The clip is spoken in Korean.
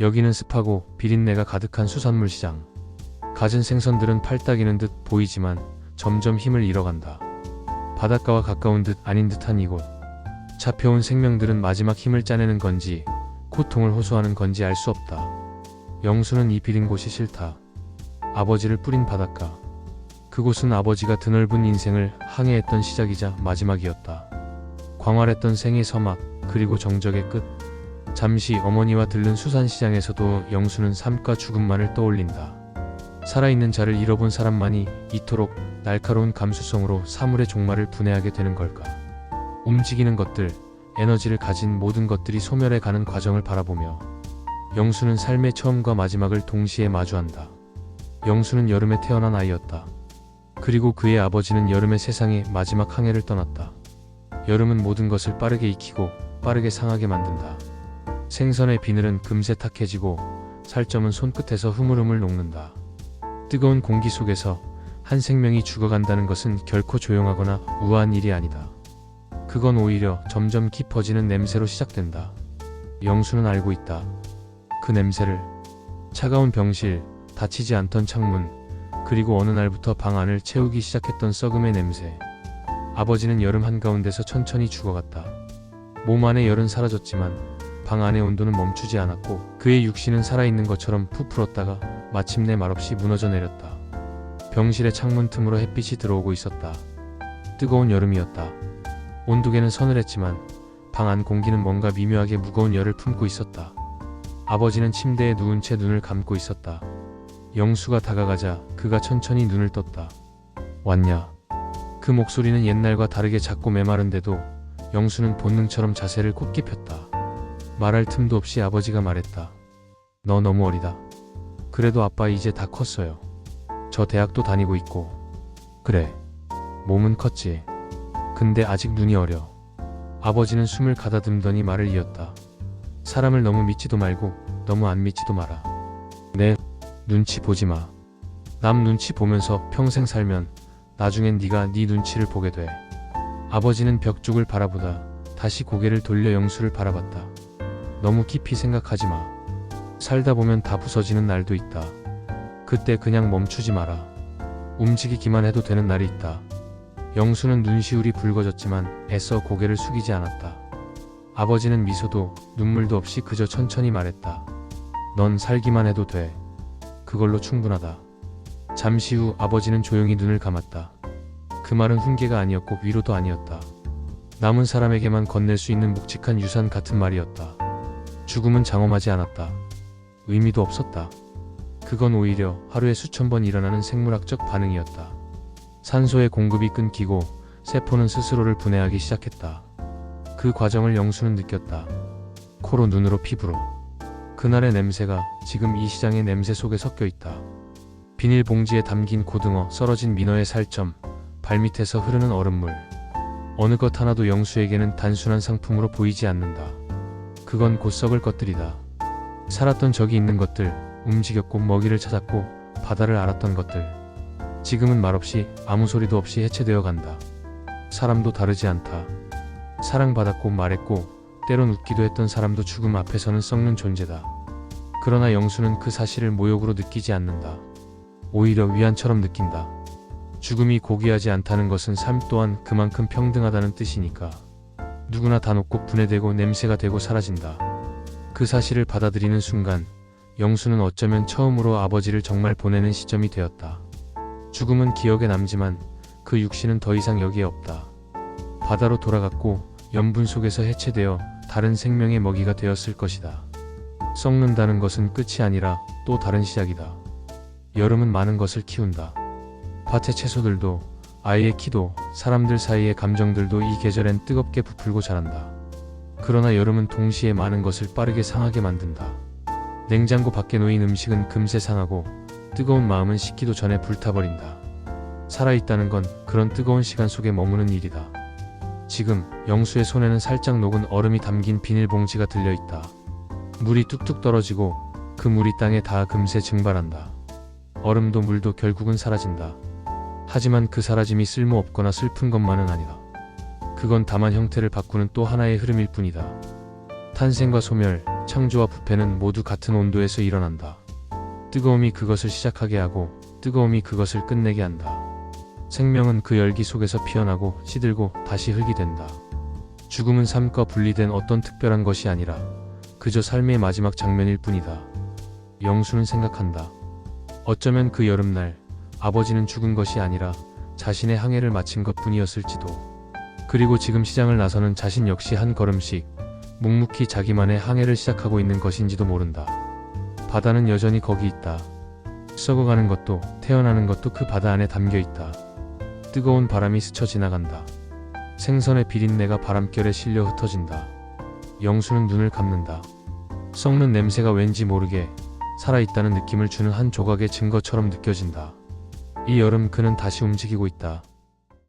여기는 습하고 비린내가 가득한 수산물 시장. 갖은 생선들은 팔 따기는 듯 보이지만 점점 힘을 잃어간다. 바닷가와 가까운 듯 아닌 듯한 이곳. 잡혀온 생명들은 마지막 힘을 짜내는 건지 고통을 호소하는 건지 알 수 없다. 영수는 이 비린 곳이 싫다. 아버지를 뿌린 바닷가. 그곳은 아버지가 드넓은 인생을 항해했던 시작이자 마지막이었다. 광활했던 생의 서막, 그리고 정적의 끝. 잠시 어머니와 들른 수산시장에서도 영수는 삶과 죽음만을 떠올린다. 살아있는 자를 잃어본 사람만이 이토록 날카로운 감수성으로 사물의 종말을 분해하게 되는 걸까? 움직이는 것들, 에너지를 가진 모든 것들이 소멸해 가는 과정을 바라보며 영수는 삶의 처음과 마지막을 동시에 마주한다. 영수는 여름에 태어난 아이였다. 그리고 그의 아버지는 여름의 세상의 마지막 항해를 떠났다. 여름은 모든 것을 빠르게 익히고 빠르게 상하게 만든다. 생선의 비늘은 금세 탁해지고 살점은 손끝에서 흐물흐물 녹는다. 뜨거운 공기 속에서 한 생명이 죽어간다는 것은 결코 조용하거나 우아한 일이 아니다. 그건 오히려 점점 깊어지는 냄새로 시작된다. 영수는 알고 있다. 그 냄새를. 차가운 병실, 닫히지 않던 창문, 그리고 어느 날부터 방 안을 채우기 시작했던 썩음의 냄새. 아버지는 여름 한가운데서 천천히 죽어갔다. 몸 안의 열은 사라졌지만 방 안의 온도는 멈추지 않았고 그의 육신은 살아있는 것처럼 부풀었다가 마침내 말없이 무너져 내렸다. 병실의 창문 틈으로 햇빛이 들어오고 있었다. 뜨거운 여름이었다. 온도계는 서늘했지만 방 안 공기는 뭔가 미묘하게 무거운 열을 품고 있었다. 아버지는 침대에 누운 채 눈을 감고 있었다. 영수가 다가가자 그가 천천히 눈을 떴다. 왔냐? 그 목소리는 옛날과 다르게 작고 메마른데도 영수는 본능처럼 자세를 곧게 폈다. 말할 틈도 없이 아버지가 말했다. 너 너무 어리다. 그래도 아빠 이제 다 컸어요. 저 대학도 다니고 있고. 그래, 몸은 컸지. 근데 아직 눈이 어려. 아버지는 숨을 가다듬더니 말을 이었다. 사람을 너무 믿지도 말고 너무 안 믿지도 마라. 내 눈치 보지 마. 남 눈치 보면서 평생 살면 나중엔 네가 네 눈치를 보게 돼. 아버지는 벽쪽을 바라보다 다시 고개를 돌려 영수를 바라봤다. 너무 깊이 생각하지 마. 살다 보면 다 부서지는 날도 있다. 그때 그냥 멈추지 마라. 움직이기만 해도 되는 날이 있다. 영수는 눈시울이 붉어졌지만 애써 고개를 숙이지 않았다. 아버지는 미소도 눈물도 없이 그저 천천히 말했다. 넌 살기만 해도 돼. 그걸로 충분하다. 잠시 후 아버지는 조용히 눈을 감았다. 그 말은 훈계가 아니었고 위로도 아니었다. 남은 사람에게만 건넬 수 있는 묵직한 유산 같은 말이었다. 죽음은 장엄하지 않았다. 의미도 없었다. 그건 오히려 하루에 수천 번 일어나는 생물학적 반응이었다. 산소의 공급이 끊기고 세포는 스스로를 분해하기 시작했다. 그 과정을 영수는 느꼈다. 코로 눈으로 피부로. 그날의 냄새가 지금 이 시장의 냄새 속에 섞여 있다. 비닐봉지에 담긴 고등어, 썰어진 민어의 살점, 발밑에서 흐르는 얼음물. 어느 것 하나도 영수에게는 단순한 상품으로 보이지 않는다. 그건 곧 썩을 것들이다. 살았던 적이 있는 것들, 움직였고 먹이를 찾았고 바다를 알았던 것들. 지금은 말없이 아무 소리도 없이 해체되어 간다. 사람도 다르지 않다. 사랑받았고 말했고 때론 웃기도 했던 사람도 죽음 앞에서는 썩는 존재다. 그러나 영수는 그 사실을 모욕으로 느끼지 않는다. 오히려 위안처럼 느낀다. 죽음이 고귀하지 않다는 것은 삶 또한 그만큼 평등하다는 뜻이니까. 누구나 다 녹고 분해되고 냄새가 되고 사라진다. 그 사실을 받아들이는 순간 영수는 어쩌면 처음으로 아버지를 정말 보내는 시점이 되었다. 죽음은 기억에 남지만 그 육신은 더 이상 여기에 없다. 바다로 돌아갔고 염분 속에서 해체되어 다른 생명의 먹이가 되었을 것이다. 썩는다는 것은 끝이 아니라 또 다른 시작이다. 여름은 많은 것을 키운다. 밭의 채소들도, 아이의 키도, 사람들 사이의 감정들도 이 계절엔 뜨겁게 부풀고 자란다. 그러나 여름은 동시에 많은 것을 빠르게 상하게 만든다. 냉장고 밖에 놓인 음식은 금세 상하고 뜨거운 마음은 식기도 전에 불타버린다. 살아있다는 건 그런 뜨거운 시간 속에 머무는 일이다. 지금 영수의 손에는 살짝 녹은 얼음이 담긴 비닐봉지가 들려있다. 물이 뚝뚝 떨어지고 그 물이 땅에 닿아 금세 증발한다. 얼음도 물도 결국은 사라진다. 하지만 그 사라짐이 쓸모없거나 슬픈 것만은 아니다. 그건 다만 형태를 바꾸는 또 하나의 흐름일 뿐이다. 탄생과 소멸, 창조와 부패는 모두 같은 온도에서 일어난다. 뜨거움이 그것을 시작하게 하고 뜨거움이 그것을 끝내게 한다. 생명은 그 열기 속에서 피어나고 시들고 다시 흙이 된다. 죽음은 삶과 분리된 어떤 특별한 것이 아니라 그저 삶의 마지막 장면일 뿐이다. 영수는 생각한다. 어쩌면 그 여름날 아버지는 죽은 것이 아니라 자신의 항해를 마친 것 뿐이었을지도. 그리고 지금 시장을 나서는 자신 역시 한 걸음씩 묵묵히 자기만의 항해를 시작하고 있는 것인지도 모른다. 바다는 여전히 거기 있다. 썩어가는 것도 태어나는 것도 그 바다 안에 담겨 있다. 뜨거운 바람이 스쳐 지나간다. 생선의 비린내가 바람결에 실려 흩어진다. 영수는 눈을 감는다. 썩는 냄새가 왠지 모르게 살아있다는 느낌을 주는 한 조각의 증거처럼 느껴진다. 이 여름 그는 다시 움직이고 있다.